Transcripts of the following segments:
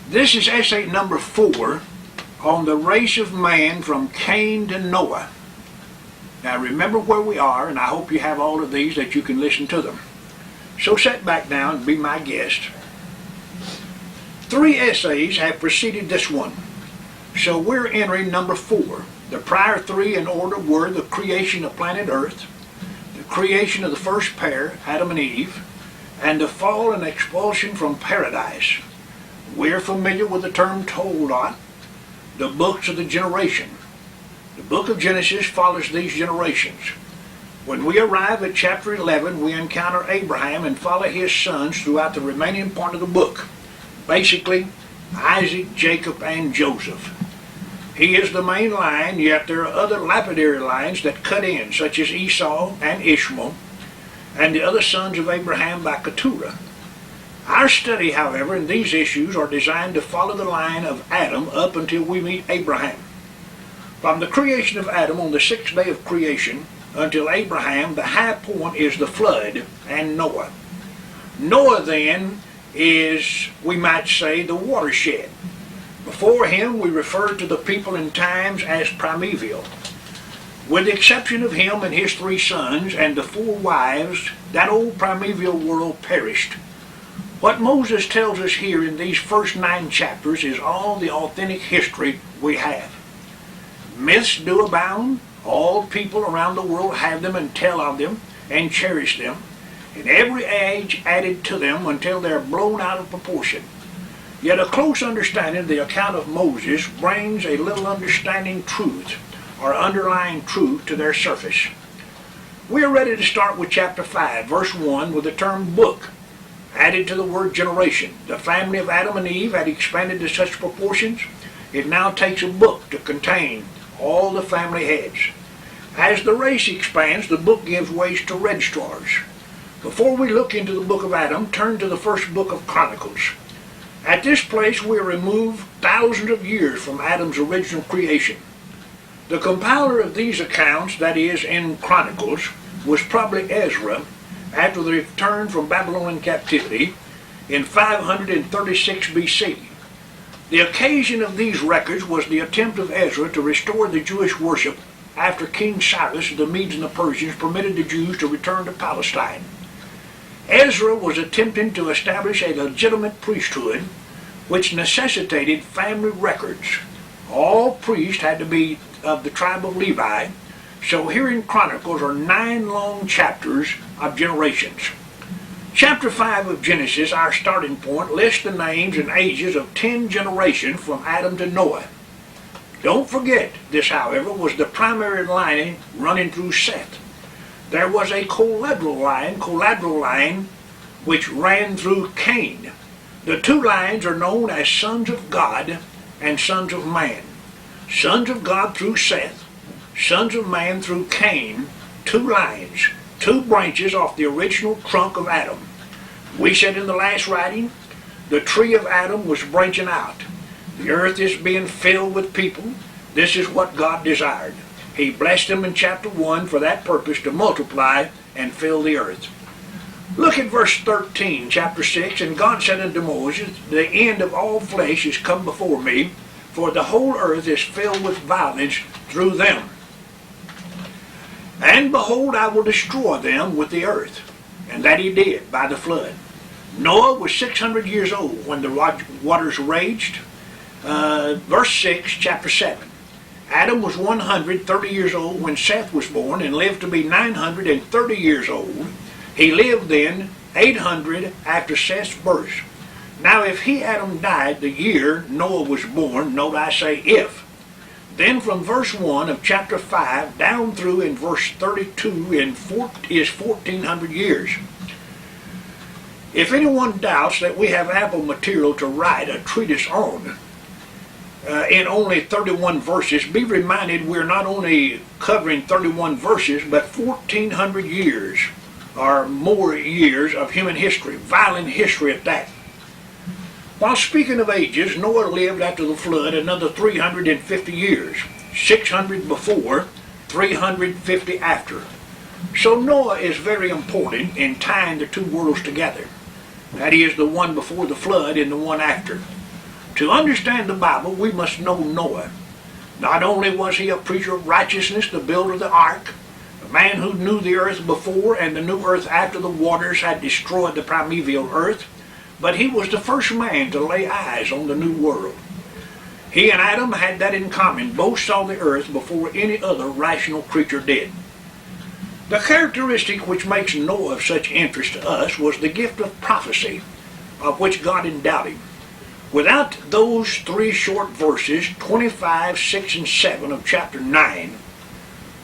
This is essay number 4 on the race of man from Cain to Noah. Now remember where we are, and I hope you have all of these that you can listen to them. So sit back now and be my guest. 3 essays have preceded this one, so we're entering number 4. The prior 3 in order were the creation of planet Earth, the creation of the first pair, Adam and Eve, and the fall and expulsion from paradise. We're familiar with the term Toldot, the books of the generation. The book of Genesis follows these generations. When we arrive at chapter 11, we encounter Abraham and follow his sons throughout the remaining part of the book. Basically, Isaac, Jacob, and Joseph. He is the main line, yet there are other lapidary lines that cut in, such as Esau and Ishmael, and the other sons of Abraham by Keturah. Our study, however, in these issues are designed to follow the line of Adam up until we meet Abraham. From the creation of Adam on the 6th day of creation until Abraham, the high point is the flood and Noah. Noah then is, we might say, the watershed. Before him we refer to the people in times as primeval. With the exception of him and his 3 sons and the 4 wives, that old primeval world perished. What Moses tells us here in these first 9 chapters is all the authentic history we have. Myths do abound. All people around the world have them and tell of them and cherish them, and every age added to them until they are blown out of proportion. Yet a close understanding of the account of Moses brings a little understanding truth or underlying truth to their surface. We are ready to start with chapter 5, verse 1, with the term book added to the word generation. The family of Adam and Eve had expanded to such proportions, it now takes a book to contain all the family heads. As the race expands, the book gives ways to registrars. Before we look into the book of Adam, turn to the first book of Chronicles. At this place we are removed thousands of years from Adam's original creation. The compiler of these accounts, that is, in Chronicles, was probably Ezra, after the return from Babylonian captivity in 536 BC. The occasion of these records was the attempt of Ezra to restore the Jewish worship after King Cyrus of the Medes and the Persians permitted the Jews to return to Palestine. Ezra was attempting to establish a legitimate priesthood which necessitated family records. All priests had to be of the tribe of Levi, so here in Chronicles are 9 long chapters of generations. Chapter 5 of Genesis, our starting point, lists the names and ages of 10 generations from Adam to Noah. Don't forget, this, however, was the primary line running through Seth. There was a collateral line, which ran through Cain. The 2 lines are known as sons of God and sons of man. Sons of God through Seth, sons of man through Cain, 2 lines, 2 branches off the original trunk of Adam. We said in the last writing, the tree of Adam was branching out. The earth is being filled with people. This is what God desired. He blessed them in chapter 1 for that purpose, to multiply and fill the earth. Look at verse 13, chapter 6. And God said unto Moses, the end of all flesh is come before me, for the whole earth is filled with violence through them. And behold, I will destroy them with the earth. And that he did by the flood. Noah was 600 years old when the waters raged. Verse 6, chapter 7. Adam was 130 years old when Seth was born and lived to be 930 years old. He lived then 800 after Seth's birth. Now if he, Adam, died the year Noah was born, note I say if, then from verse 1 of chapter 5 down through in verse 32 is 1400 years. If anyone doubts that we have ample material to write a treatise on, in only 31 verses, be reminded we're not only covering 31 verses, but 1400 years or more years of human history, violent history at that. While speaking of ages, Noah lived after the flood another 350 years, 600 before, 350 after. So Noah is very important in tying the 2 worlds together. That is, the one before the flood and the one after. To understand the Bible, we must know Noah. Not only was he a preacher of righteousness, the builder of the ark, a man who knew the earth before and the new earth after the waters had destroyed the primeval earth, but he was the first man to lay eyes on the new world. He and Adam had that in common. Both saw the earth before any other rational creature did. The characteristic which makes Noah of such interest to us was the gift of prophecy, of which God endowed him. Without those three short verses, 25, 6, and 7 of chapter 9,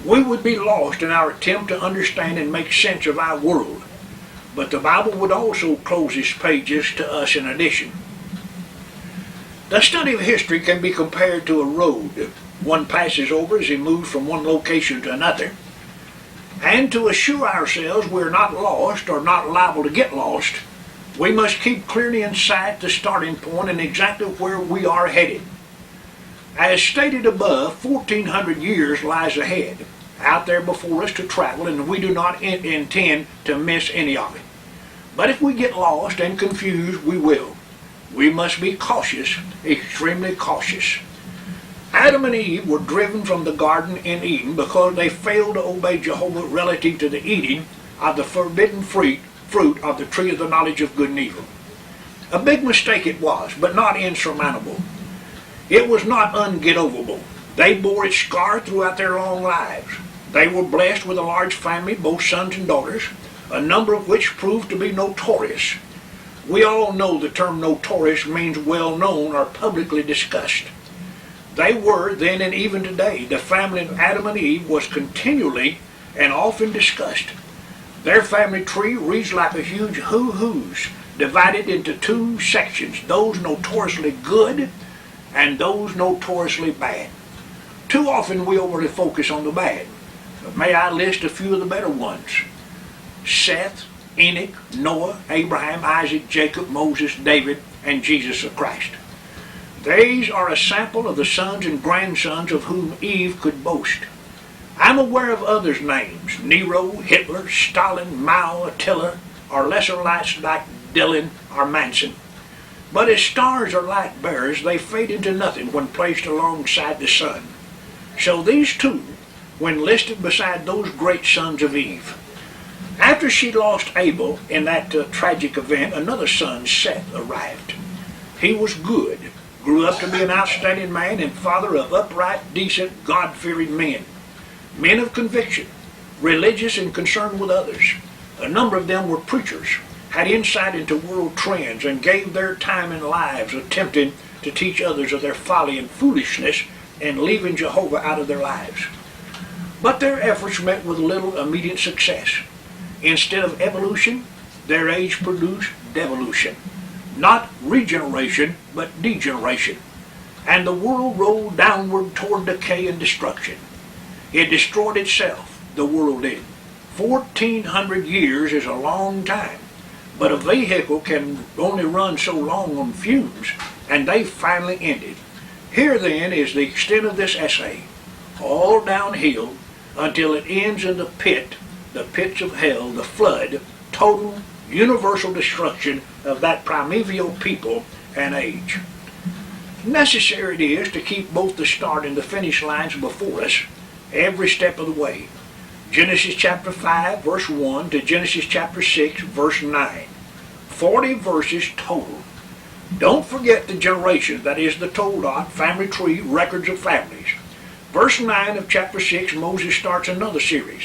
we would be lost in our attempt to understand and make sense of our world. But the Bible would also close its pages to us in addition. The study of history can be compared to a road one passes over as he moves from one location to another. And to assure ourselves we're not lost or not liable to get lost, we must keep clearly in sight the starting point and exactly where we are headed. As stated above, 1400 years lies ahead, out there before us to travel, and we do not intend to miss any of it. But if we get lost and confused, we will. We must be cautious, extremely cautious. Adam and Eve were driven from the garden in Eden because they failed to obey Jehovah relative to the eating of the forbidden fruit of the tree of the knowledge of good and evil. A big mistake it was, but not insurmountable. It was not unget-overable. They bore its scar throughout their long lives. They were blessed with a large family, both sons and daughters, a number of which proved to be notorious. We all know the term notorious means well known or publicly discussed. They were then and even today, the family of Adam and Eve was continually and often discussed. Their family tree reads like a huge hoo-hoos, divided into two sections, those notoriously good and those notoriously bad. Too often we overly focus on the bad, but may I list a few of the better ones? Seth, Enoch, Noah, Abraham, Isaac, Jacob, Moses, David, and Jesus the Christ. These are a sample of the sons and grandsons of whom Eve could boast. I'm aware of others' names, Nero, Hitler, Stalin, Mao, Attila, or lesser lights like Dylan or Manson. But as stars are light bearers, they fade into nothing when placed alongside the sun. So these two, when listed beside those great sons of Eve. After she lost Abel in that tragic event, another son, Seth, arrived. He was good, grew up to be an outstanding man and father of upright, decent, God-fearing men. Men of conviction, religious and concerned with others. A number of them were preachers, had insight into world trends, and gave their time and lives attempting to teach others of their folly and foolishness and leaving Jehovah out of their lives. But their efforts met with little immediate success. Instead of evolution, their age produced devolution. Not regeneration, but degeneration. And the world rolled downward toward decay and destruction. It destroyed itself, the world did. 1400 years is a long time, but a vehicle can only run so long on fumes, and they finally ended. Here then is the extent of this essay, all downhill until it ends in the pits of hell, the flood, total, universal destruction of that primeval people and age. Necessary it is to keep both the start and the finish lines before us every step of the way. Genesis chapter 5 verse 1 to Genesis chapter 6 verse 9. 40 verses total. Don't forget the generations, that is the Toldot, family tree, records of families. Verse 9 of chapter 6, Moses starts another series.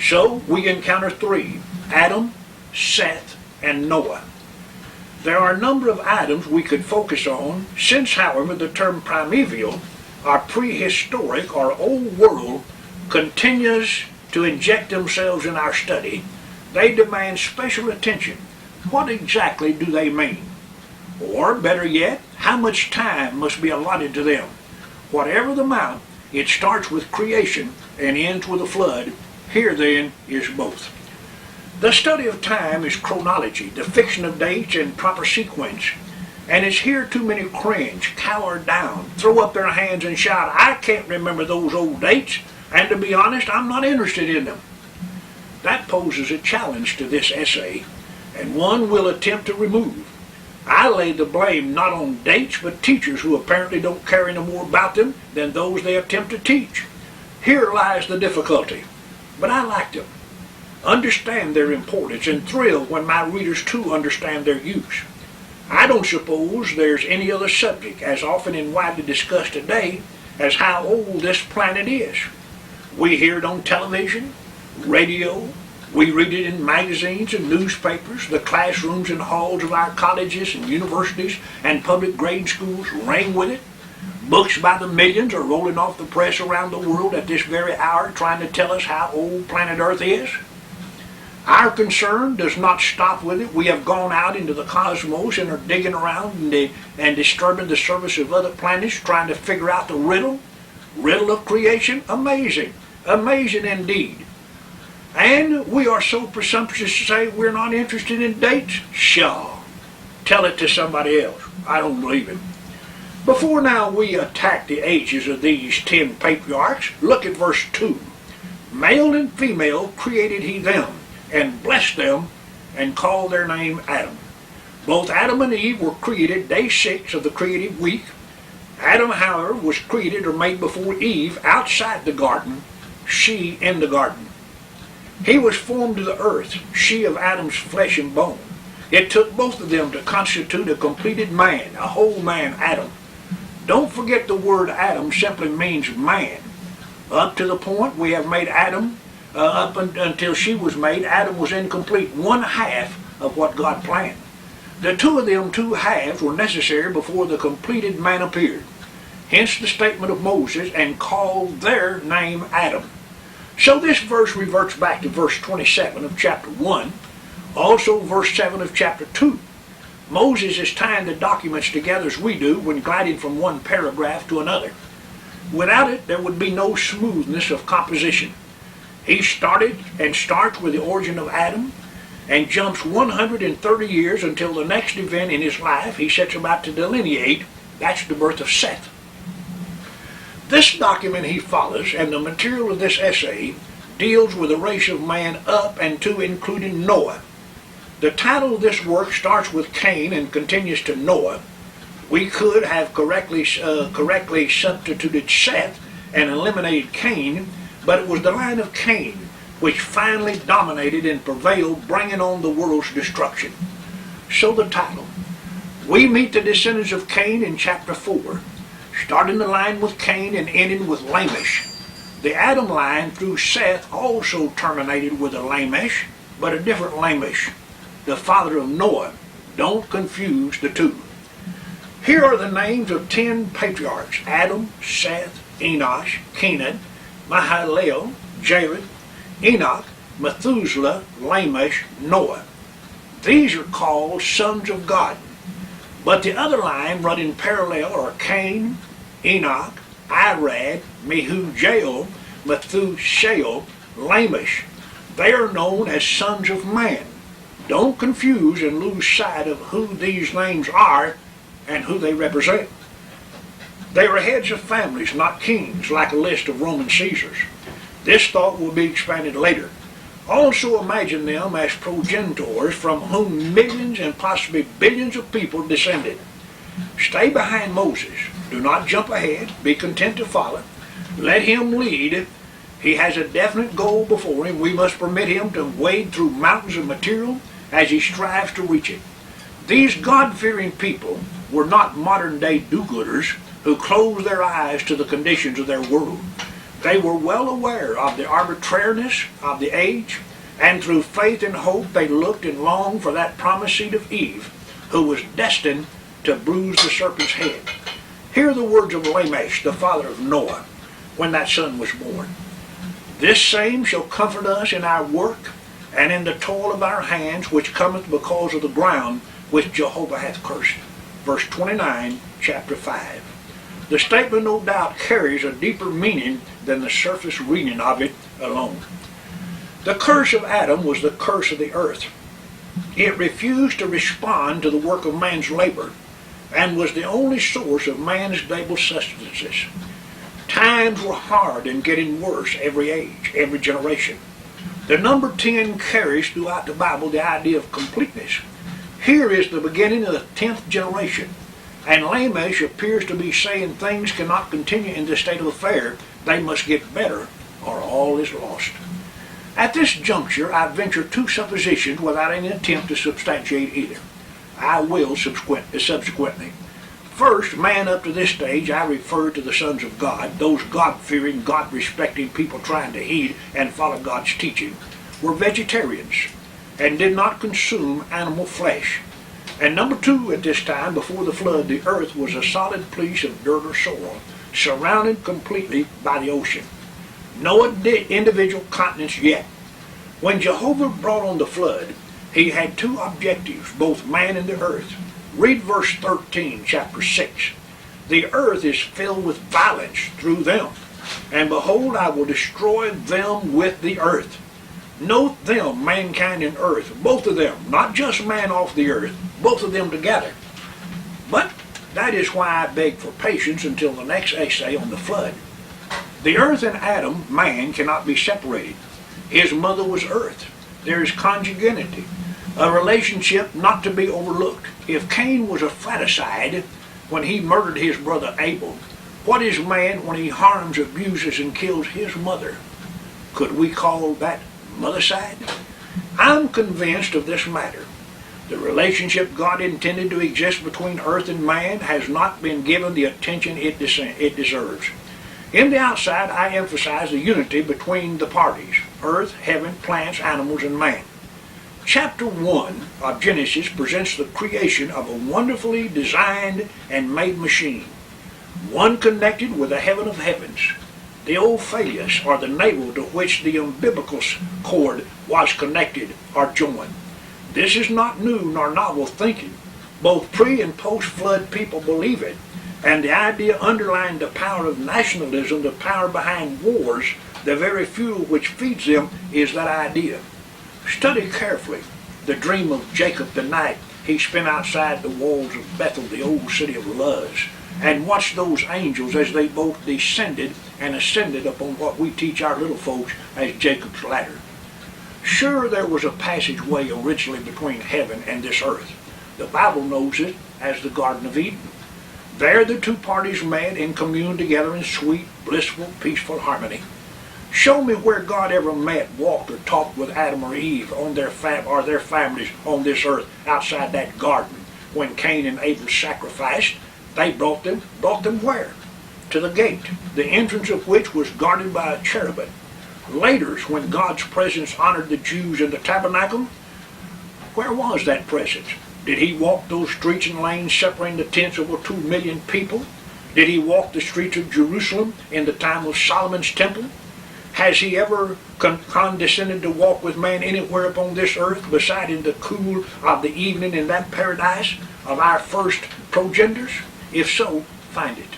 So we encounter three, Adam, Seth, and Noah. There are a number of items we could focus on, since, however, the term primeval, or prehistoric, or old world, continues to inject themselves in our study. They demand special attention. What exactly do they mean? Or, better yet, how much time must be allotted to them? Whatever the amount, it starts with creation and ends with a flood. Here, then, is both. The study of time is chronology, the fixing of dates and proper sequence. And it's here too many cringe, cower down, throw up their hands and shout, I can't remember those old dates, and to be honest, I'm not interested in them. That poses a challenge to this essay, and one we'll attempt to remove. I lay the blame not on dates, but teachers who apparently don't care any more about them than those they attempt to teach. Here lies the difficulty. But I like them, understand their importance, and thrill when my readers too understand their use. I don't suppose there's any other subject as often and widely discussed today as how old this planet is. We hear it on television, radio, we read it in magazines and newspapers. The classrooms and halls of our colleges and universities and public grade schools ring with it. Books by the millions are rolling off the press around the world at this very hour trying to tell us how old planet Earth is. Our concern does not stop with it. We have gone out into the cosmos and are digging around and disturbing the surface of other planets trying to figure out the riddle of creation. Amazing. Amazing indeed. And we are so presumptuous to say we're not interested in dates? Pshaw. Tell it to somebody else. I don't believe it. Before now we attack the ages of these 10 patriarchs, look at verse 2. Male and female created he them, and blessed them, and called their name Adam. Both Adam and Eve were created day 6 of the creative week. Adam, however, was created or made before Eve outside the garden, she in the garden. He was formed of the earth, she of Adam's flesh and bone. It took both of them to constitute a completed man, a whole man, Adam. Don't forget the word Adam simply means man. Up to the point we have made Adam, until she was made, Adam was incomplete, one half of what God planned. The two of them two halves were necessary before the completed man appeared. Hence the statement of Moses, and called their name Adam. So this verse reverts back to verse 27 of chapter 1, also verse 7 of chapter 2. Moses is tying the documents together as we do when gliding from one paragraph to another. Without it, there would be no smoothness of composition. He started and starts with the origin of Adam and jumps 130 years until the next event in his life he sets about to delineate. That's the birth of Seth. This document he follows, and the material of this essay, deals with the race of man up and to including Noah. The title of this work starts with Cain and continues to Noah. We could have correctly substituted Seth and eliminated Cain, but it was the line of Cain which finally dominated and prevailed, bringing on the world's destruction. So the title. We meet the descendants of Cain in chapter 4, starting the line with Cain and ending with Lamech. The Adam line through Seth also terminated with a Lamech, but a different Lamech, the father of Noah. Don't confuse the two. Here are the names of 10 patriarchs: Adam, Seth, Enosh, Kenan, Mahalalel, Jared, Enoch, Methuselah, Lamech, Noah. These are called sons of God. But the other line running parallel are Cain, Enoch, Irad, Mehujael, Methuselah, Lamech. They are known as sons of man. Don't confuse and lose sight of who these names are and who they represent. They are heads of families, not kings, like a list of Roman Caesars. This thought will be expanded later. Also imagine them as progenitors from whom millions and possibly billions of people descended. Stay behind Moses. Do not jump ahead. Be content to follow. Let him lead. He has a definite goal before him. We must permit him to wade through mountains of material as he strives to reach it. These God-fearing people were not modern-day do-gooders who closed their eyes to the conditions of their world. They were well aware of the arbitrariness of the age, and through faith and hope they looked and longed for that promised seed of Eve, who was destined to bruise the serpent's head. Hear the words of Lamech, the father of Noah, when that son was born. This same shall comfort us in our work, and in the toil of our hands, which cometh because of the ground which Jehovah hath cursed. Verse 29, chapter 5. The statement no doubt carries a deeper meaning than the surface reading of it alone. The curse of Adam was the curse of the earth. It refused to respond to the work of man's labor, and was the only source of man's daily sustenances. Times were hard and getting worse every age, every generation. The number 10 carries throughout the Bible the idea of completeness. Here is the beginning of the 10th generation, and Lamech appears to be saying things cannot continue in this state of affair. They must get better, or all is lost. At this juncture, I venture two suppositions without any attempt to substantiate either. I will subsequently. First, man up to this stage, I refer to the sons of God, those God-fearing, God-respecting people trying to heed and follow God's teaching, were vegetarians and did not consume animal flesh. And number two, at this time, before the flood, the earth was a solid piece of dirt or soil, surrounded completely by the ocean. No individual continents yet. When Jehovah brought on the flood, he had two objectives, both man and the earth. Read verse 13, chapter 6. The earth is filled with violence through them, and behold, I will destroy them with the earth. Note them, mankind and earth, both of them, not just man off the earth, both of them together. But that is why I beg for patience until the next essay on the flood. The earth and Adam, man, cannot be separated. His mother was earth. There is conjugality, a relationship not to be overlooked. If Cain was a fratricide when he murdered his brother Abel, what is man when he harms, abuses, and kills his mother? Could we call that mothercide? I'm convinced of this matter. The relationship God intended to exist between earth and man has not been given the attention it deserves. In the outside, I emphasize the unity between the parties, earth, heaven, plants, animals, and man. Chapter 1 of Genesis presents the creation of a wonderfully designed and made machine, one connected with the heaven of heavens, the Ophiuchus, or the navel to which the umbilical cord was connected or joined. This is not new nor novel thinking. Both pre- and post-flood people believe it, and the idea underlying the power of nationalism, the power behind wars, the very fuel which feeds them, is that idea. Study carefully the dream of Jacob the night he spent outside the walls of Bethel, the old city of Luz, and watch those angels as they both descended and ascended upon what we teach our little folks as Jacob's ladder. Sure, there was a passageway originally between heaven and this earth. The Bible knows it as the Garden of Eden. There the two parties met and communed together in sweet, blissful, peaceful harmony. Show me where God ever met, walked, or talked with Adam or Eve on their families on this earth outside that garden. When Cain and Abel sacrificed, they brought them where? To the gate, the entrance of which was guarded by a cherubim. Later, when God's presence honored the Jews in the tabernacle, where was that presence? Did he walk those streets and lanes separating the tents of over 2 million people? Did he walk the streets of Jerusalem in the time of Solomon's temple? Has he ever condescended to walk with man anywhere upon this earth beside in the cool of the evening in that paradise of our first progenitors? If so, find it.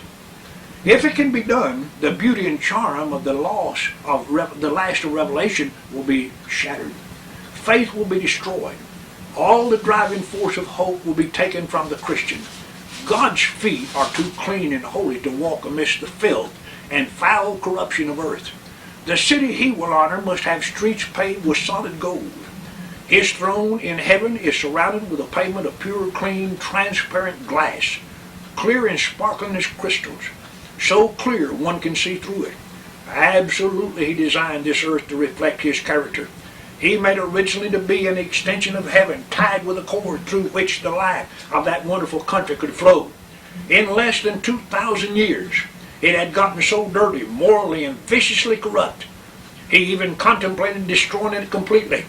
If it can be done, the beauty and charm of the last of Revelation will be shattered. Faith will be destroyed. All the driving force of hope will be taken from the Christian. God's feet are too clean and holy to walk amidst the filth and foul corruption of earth. The city he will honor must have streets paved with solid gold. His throne in heaven is surrounded with a pavement of pure, clean, transparent glass, clear and sparkling as crystals, so clear one can see through it. Absolutely, he designed this earth to reflect his character. He made it originally to be an extension of heaven, tied with a cord through which the life of that wonderful country could flow. In less than 2,000 years, it had gotten so dirty, morally and viciously corrupt, he even contemplated destroying it completely.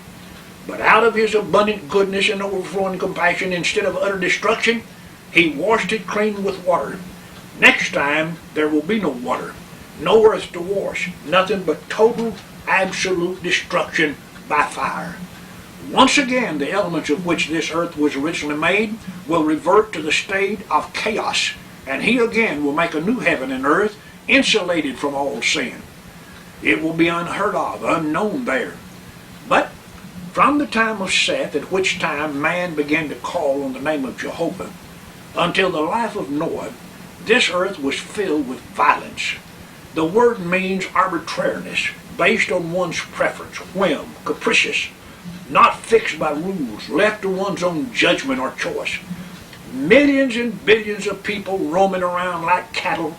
But out of his abundant goodness and overflowing compassion, instead of utter destruction, he washed it clean with water. Next time, there will be no water, no earth to wash, nothing but total, absolute destruction by fire. Once again, the elements of which this earth was originally made will revert to the state of chaos, and he again will make a new heaven and earth insulated from all sin. It will be unheard of, unknown there. But from the time of Seth, at which time man began to call on the name of Jehovah, until the life of Noah, this earth was filled with violence. The word means arbitrariness, based on one's preference, whim, capricious, not fixed by rules, left to one's own judgment or choice. Millions and billions of people roaming around like cattle,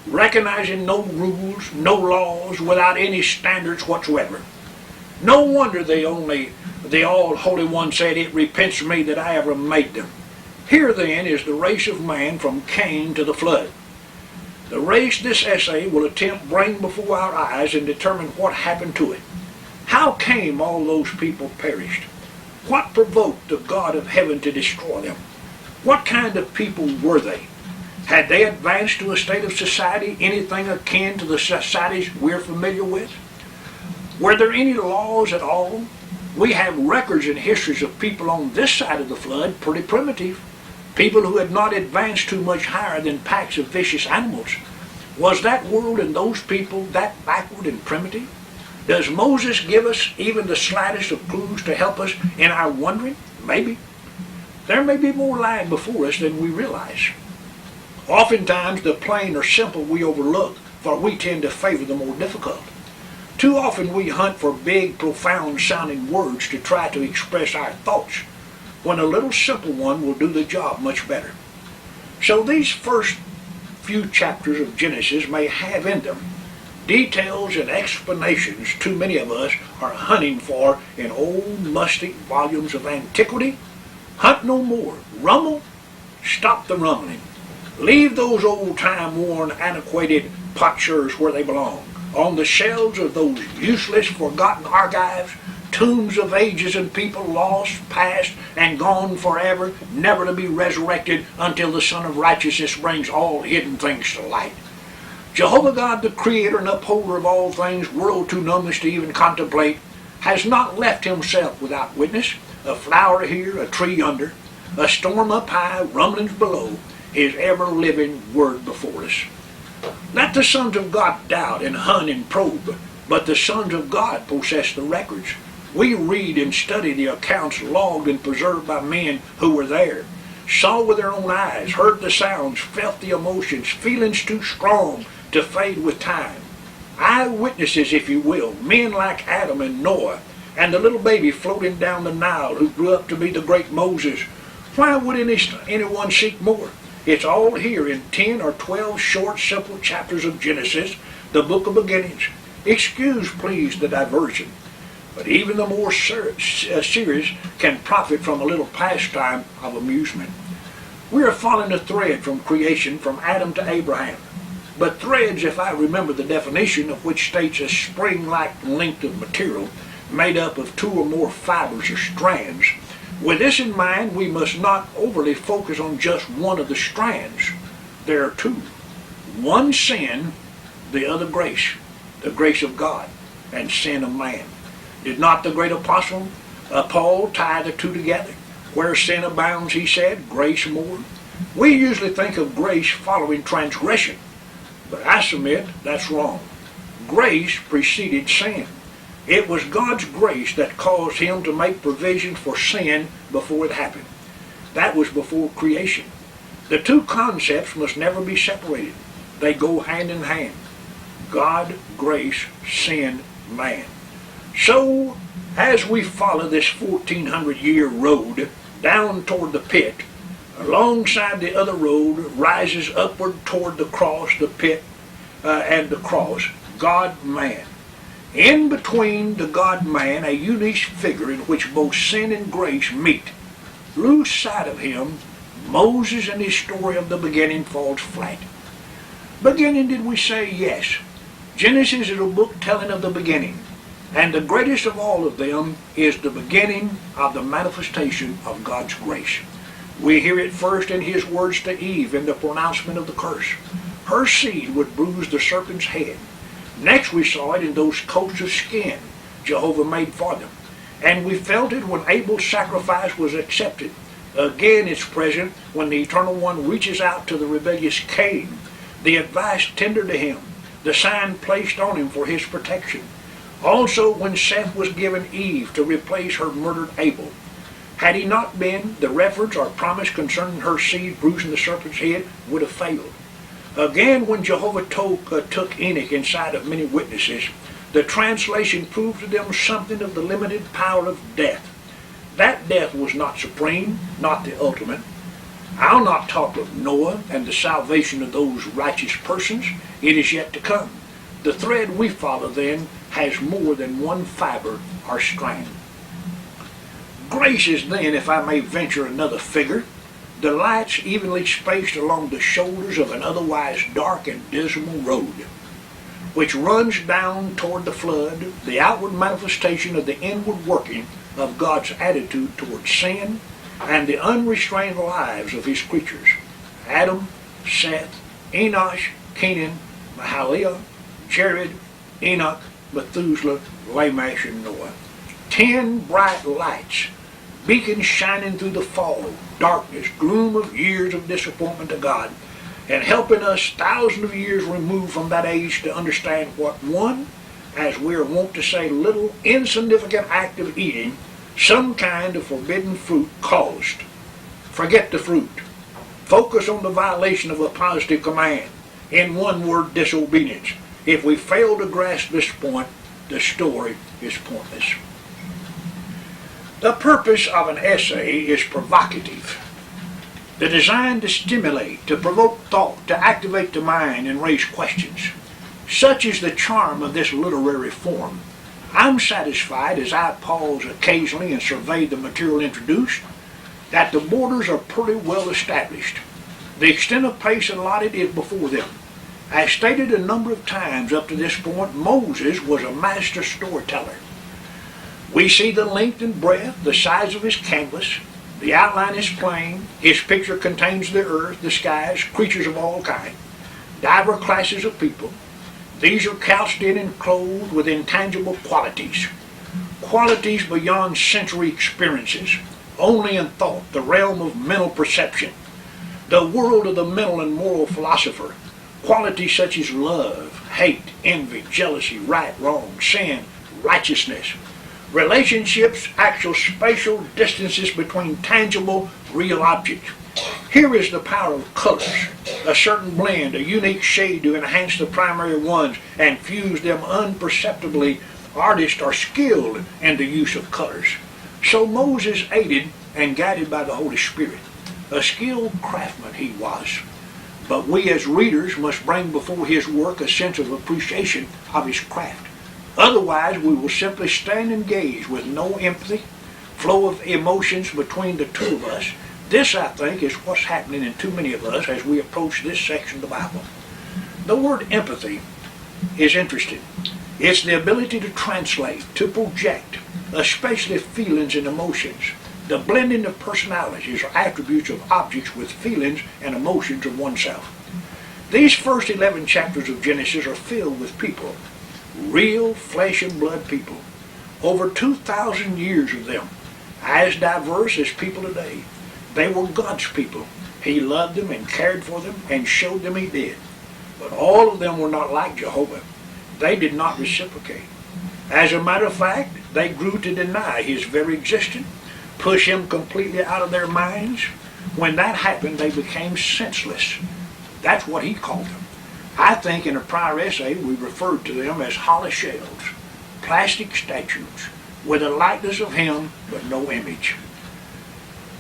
recognizing no rules, no laws, without any standards whatsoever. No wonder the All Holy One said, "It repents me that I ever made them." Here then is the race of man from Cain to the flood. The race this essay will attempt to bring before our eyes and determine what happened to it. How came all those people perished? What provoked the God of heaven to destroy them? What kind of people were they? Had they advanced to a state of society anything akin to the societies we're familiar with? Were there any laws at all? We have records and histories of people on this side of the flood pretty primitive. People who had not advanced too much higher than packs of vicious animals. Was that world and those people that backward and primitive? Does Moses give us even the slightest of clues to help us in our wondering? Maybe. There may be more lying before us than we realize. Oftentimes the plain or simple we overlook, for we tend to favor the more difficult. Too often we hunt for big, profound sounding words to try to express our thoughts, when a little simple one will do the job much better. So these first few chapters of Genesis may have in them details and explanations too many of us are hunting for in old musty volumes of antiquity. Hunt no more. Rumble? Stop the rumbling. Leave those old time-worn, antiquated potsherds where they belong, on the shelves of those useless, forgotten archives, tombs of ages and people lost, past, and gone forever, never to be resurrected until the Son of Righteousness brings all hidden things to light. Jehovah God, the Creator and Upholder of all things, world too numbness to even contemplate, has not left himself without witness. A flower here, a tree yonder, a storm up high, rumblings below, his ever-living word before us. Let the sons of God doubt and hunt and probe, but the sons of God possess the records. We read and study the accounts logged and preserved by men who were there, saw with their own eyes, heard the sounds, felt the emotions, feelings too strong to fade with time. Eyewitnesses, if you will, men like Adam and Noah, and the little baby floating down the Nile who grew up to be the great Moses. Why would anyone seek more? It's all here in 10 or 12 short, simple chapters of Genesis, the book of beginnings. Excuse, please, the diversion, but even the more serious can profit from a little pastime of amusement. We are following a thread from creation from Adam to Abraham. But threads, if I remember the definition of which states a spring-like length of material made up of two or more fibers or strands. With this in mind, we must not overly focus on just one of the strands. There are two. One sin, the other grace, the grace of God, and sin of man. Did not the great apostle Paul tie the two together? Where sin abounds, he said, grace more. We usually think of grace following transgression, but I submit that's wrong. Grace preceded sin. It was God's grace that caused him to make provision for sin before it happened. That was before creation. The two concepts must never be separated. They go hand in hand. God, grace, sin, man. So, as we follow this 1400-year road down toward the pit, alongside the other road rises upward toward the cross, the pit, and the cross, God, man. In between the God-man, a unique figure in which both sin and grace meet. Lose sight of him, Moses and his story of the beginning falls flat. Beginning, did we say? Yes. Genesis is a book telling of the beginning, and the greatest of all of them is the beginning of the manifestation of God's grace. We hear it first in his words to Eve in the pronouncement of the curse. Her seed would bruise the serpent's head. Next we saw it in those coats of skin Jehovah made for them. And we felt it when Abel's sacrifice was accepted. Again it's present when the Eternal One reaches out to the rebellious Cain, the advice tendered to him, the sign placed on him for his protection. Also when Seth was given Eve to replace her murdered Abel. Had he not been, the reference or promise concerning her seed bruising the serpent's head would have failed. Again, when Jehovah took Enoch inside of many witnesses, The translation proved to them something of the limited power of death. That death was not supreme, not the ultimate. I'll not talk of Noah and the salvation of those righteous persons. It is yet to come. The thread we follow, then, has more than one fiber or strand. Grace is then, if I may venture another figure, the lights evenly spaced along the shoulders of an otherwise dark and dismal road, which runs down toward the flood, the outward manifestation of the inward working of God's attitude toward sin and the unrestrained lives of his creatures: Adam, Seth, Enosh, Canaan, Mahalalel, Jared, Enoch, Methuselah, Lamech, and Noah. 10 bright lights, beacons shining through the fog, darkness, gloom of years of disappointment to God, and helping us thousands of years removed from that age to understand what one, as we are wont to say, little insignificant act of eating some kind of forbidden fruit caused. Forget the fruit. Focus on the violation of a positive command. In one word, disobedience. If we fail to grasp this point, the story is pointless. The purpose of an essay is provocative. The design to stimulate, to provoke thought, to activate the mind and raise questions. Such is the charm of this literary form. I'm satisfied, as I pause occasionally and survey the material introduced, that the borders are pretty well established. The extent of pace allotted is before them. As stated a number of times up to this point, Moses was a master storyteller. We see the length and breadth, the size of his canvas. The outline is plain. His picture contains the earth, the skies, creatures of all kinds, divers classes of people. These are couched in and clothed with intangible qualities, qualities beyond sensory experiences, only in thought, the realm of mental perception, the world of the mental and moral philosopher, qualities such as love, hate, envy, jealousy, right, wrong, sin, righteousness, relationships, actual spatial distances between tangible, real objects. Here is the power of colors, a certain blend, a unique shade to enhance the primary ones and fuse them unperceptibly. Artists are skilled in the use of colors. So Moses, aided and guided by the Holy Spirit, a skilled craftsman he was. But we as readers must bring before his work a sense of appreciation of his craft. Otherwise we will simply stand and gaze with no empathy, flow of emotions between the two of us. This, I think, is what's happening in too many of us as we approach this section of the Bible. The word empathy is interesting. It's the ability to translate, to project, especially feelings and emotions, the blending of personalities or attributes of objects with feelings and emotions of oneself. These first 11 chapters of Genesis are filled with people, real flesh and blood people, over 2,000 years of them, as diverse as people today. They were God's people. He loved them and cared for them and showed them he did. But all of them were not like Jehovah. They did not reciprocate. As a matter of fact, they grew to deny his very existence, push him completely out of their minds. When that happened, they became senseless. That's what he called them. I think in a prior essay we referred to them as hollow shells, plastic statues, with a likeness of him but no image.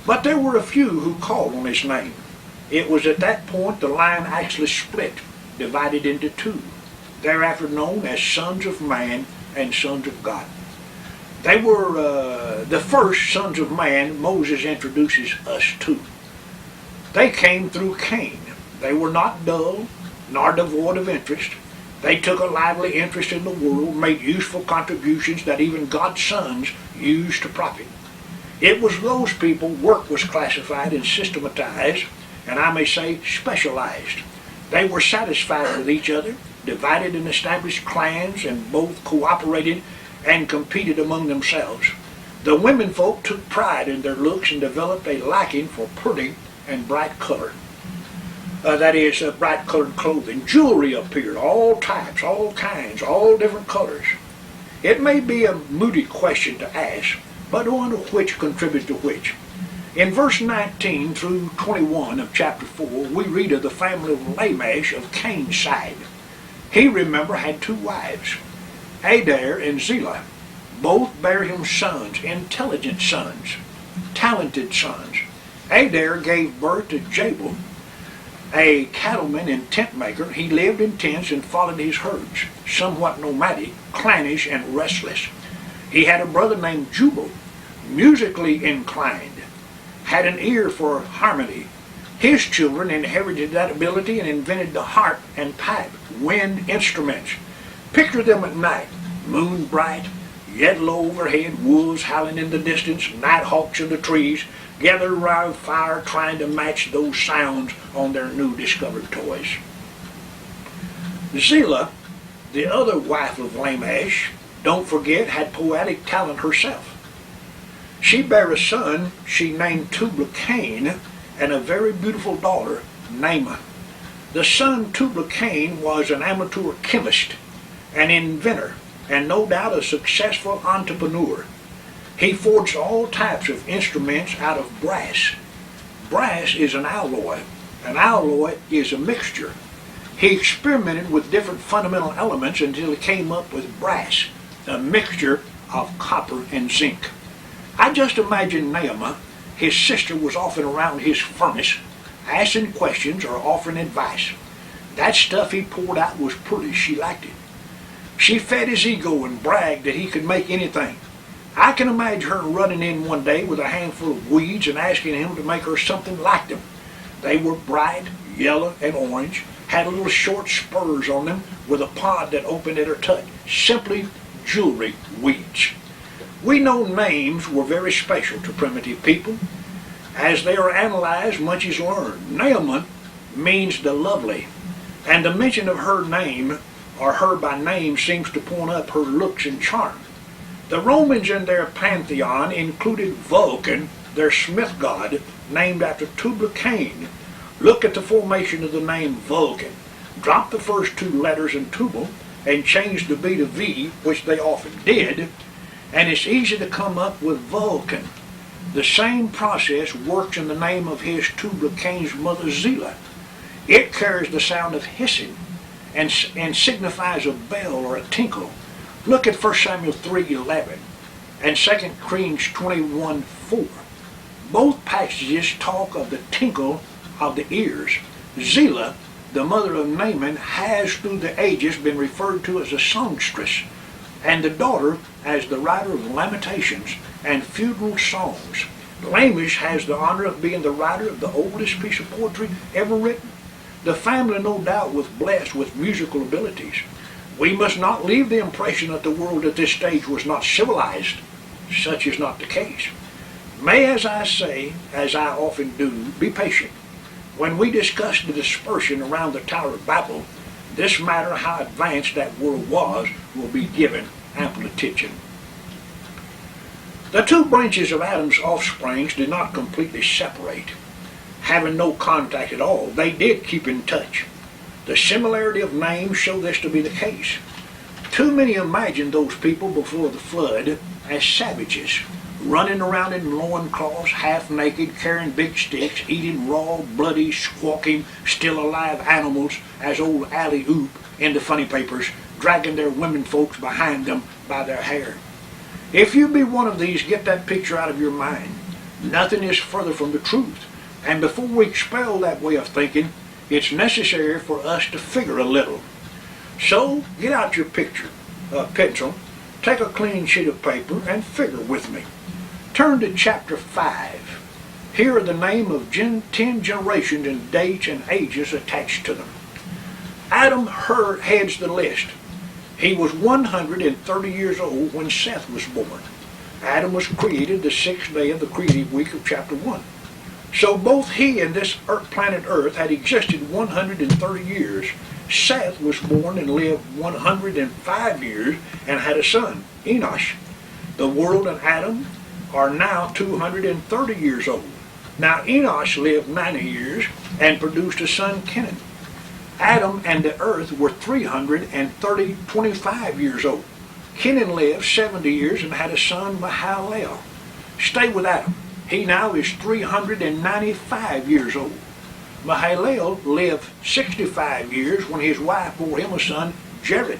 But there were a few who called on his name. It was at that point the line actually split, divided into two, thereafter known as sons of man and sons of God. They were the first sons of man Moses introduces us to. They came through Cain. They were not dull, nor devoid of interest. They took a lively interest in the world, made useful contributions that even God's sons used to profit. It was those people work was classified and systematized, and I may say specialized. They were satisfied with each other, divided and established clans, and both cooperated and competed among themselves. The women folk took pride in their looks and developed a liking for pretty and bright color. That is, bright colored clothing. Jewelry appeared, all types, all kinds, all different colors. It may be a moody question to ask, but I wonder which contributes to which. In verse 19 through 21 of chapter 4, we read of the family of Lamech of Cain's side. He, remember, had 2 wives. Adair and Zillah both bare him sons, intelligent sons, talented sons. Adair gave birth to Jabal, a cattleman and tent maker. He lived in tents and followed his herds, somewhat nomadic, clannish, and restless. He had a brother named Jubal, musically inclined, had an ear for harmony. His children inherited that ability and invented the harp and pipe, wind instruments. Picture them at night, moon bright, yellow overhead, wolves howling in the distance, night hawks in the trees, gathered around a fire trying to match those sounds on their new discovered toys. Zillah, the other wife of Lamech, don't forget, had poetic talent herself. She bare a son she named Tubal-Cain, and a very beautiful daughter, Naamah. The son Tubal-Cain was an amateur chemist, an inventor, and no doubt a successful entrepreneur. He forged all types of instruments out of brass. Brass is an alloy. An alloy is a mixture. He experimented with different fundamental elements until he came up with brass, a mixture of copper and zinc. I just imagine Naamah, his sister, was often around his furnace, asking questions or offering advice. That stuff he poured out was pretty. She liked it. She fed his ego and bragged that he could make anything. I can imagine her running in one day with a handful of weeds and asking him to make her something like them. They were bright, yellow, and orange, had little short spurs on them with a pod that opened at her touch. Simply jewelry weeds. We know names were very special to primitive people. As they are analyzed, much is learned. Naamah means the lovely, and the mention of her name, or her by name, seems to point up her looks and charm. The Romans in their pantheon included Vulcan, their smith god, named after Tubal-Cain. Look at the formation of the name Vulcan. Drop the first two letters in Tubal and change the B to V, which they often did, and it's easy to come up with Vulcan. The same process works in the name of his Tubal-Cain's mother Zillah. It carries the sound of hissing and signifies a bell or a tinkle. Look at 1 Samuel 3:11 and 2 Kings 21:4. Both passages talk of the tinkle of the ears. Zillah, the mother of Naaman, has through the ages been referred to as a songstress, and the daughter as the writer of lamentations and funeral songs. Lamech has the honor of being the writer of the oldest piece of poetry ever written. The family no doubt was blessed with musical abilities. We must not leave the impression that the world at this stage was not civilized. Such is not the case. May, as I say, as I often do, be patient. When we discuss the dispersion around the Tower of Babel, this matter how advanced that world was will be given ample attention. The two branches of Adam's offspring did not completely separate. Having no contact at all, they did keep in touch. The similarity of names show this to be the case. Too many imagine those people before the flood as savages, running around in loincloths, half naked, carrying big sticks, eating raw, bloody, squawking, still alive animals as old alley-oop in the funny papers, dragging their women folks behind them by their hair. If you be one of these, get that picture out of your mind. Nothing is further from the truth. And before we expel that way of thinking, it's necessary for us to figure a little. So, get out your pencil, take a clean sheet of paper, and figure with me. Turn to chapter 5. Here are the name of 10 generations and dates and ages attached to them. Adam heads the list. He was 130 years old when Seth was born. Adam was created the 6th day of the creative week of chapter 1. So both he and this planet Earth had existed 130 years. Seth was born and lived 105 years and had a son, Enosh. The world and Adam are now 230 years old. Now Enosh lived 90 years and produced a son, Kenan. Adam and the earth were 25 years old. Kenan lived 70 years and had a son, Mahalalel. Stay with Adam. He now is 395 years old. Mahalalel lived 65 years when his wife bore him a son, Jared.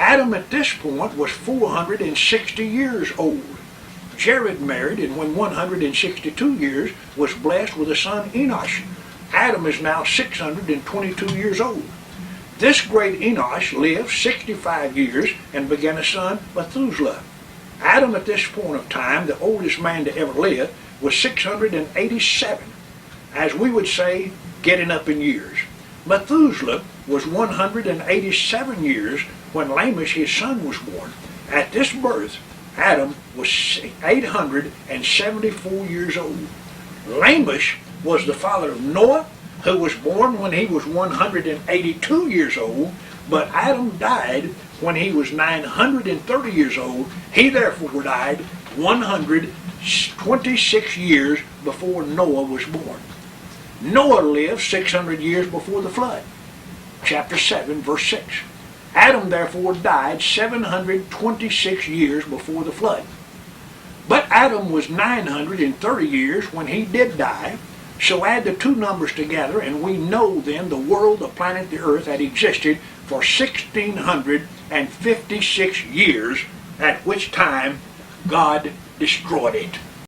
Adam at this point was 460 years old. Jared married and when 162 years was blessed with a son Enosh. Adam is now 622 years old. This great Enosh lived 65 years and began a son Methuselah. Adam at this point of time, the oldest man to ever live, was 687, as we would say, getting up in years. Methuselah was 187 years when Lamech, his son, was born. At this birth, Adam was 874 years old. Lamech was the father of Noah, who was born when he was 182 years old, but Adam died when he was 930 years old. He therefore died 126 years before Noah was born. Noah lived 600 years before the flood. Chapter 7, verse 6. Adam therefore died 726 years before the flood. But Adam was 930 years when he did die. So add the two numbers together and we know then the world, the planet, the earth had existed for 1656 years, at which time God destroyed it.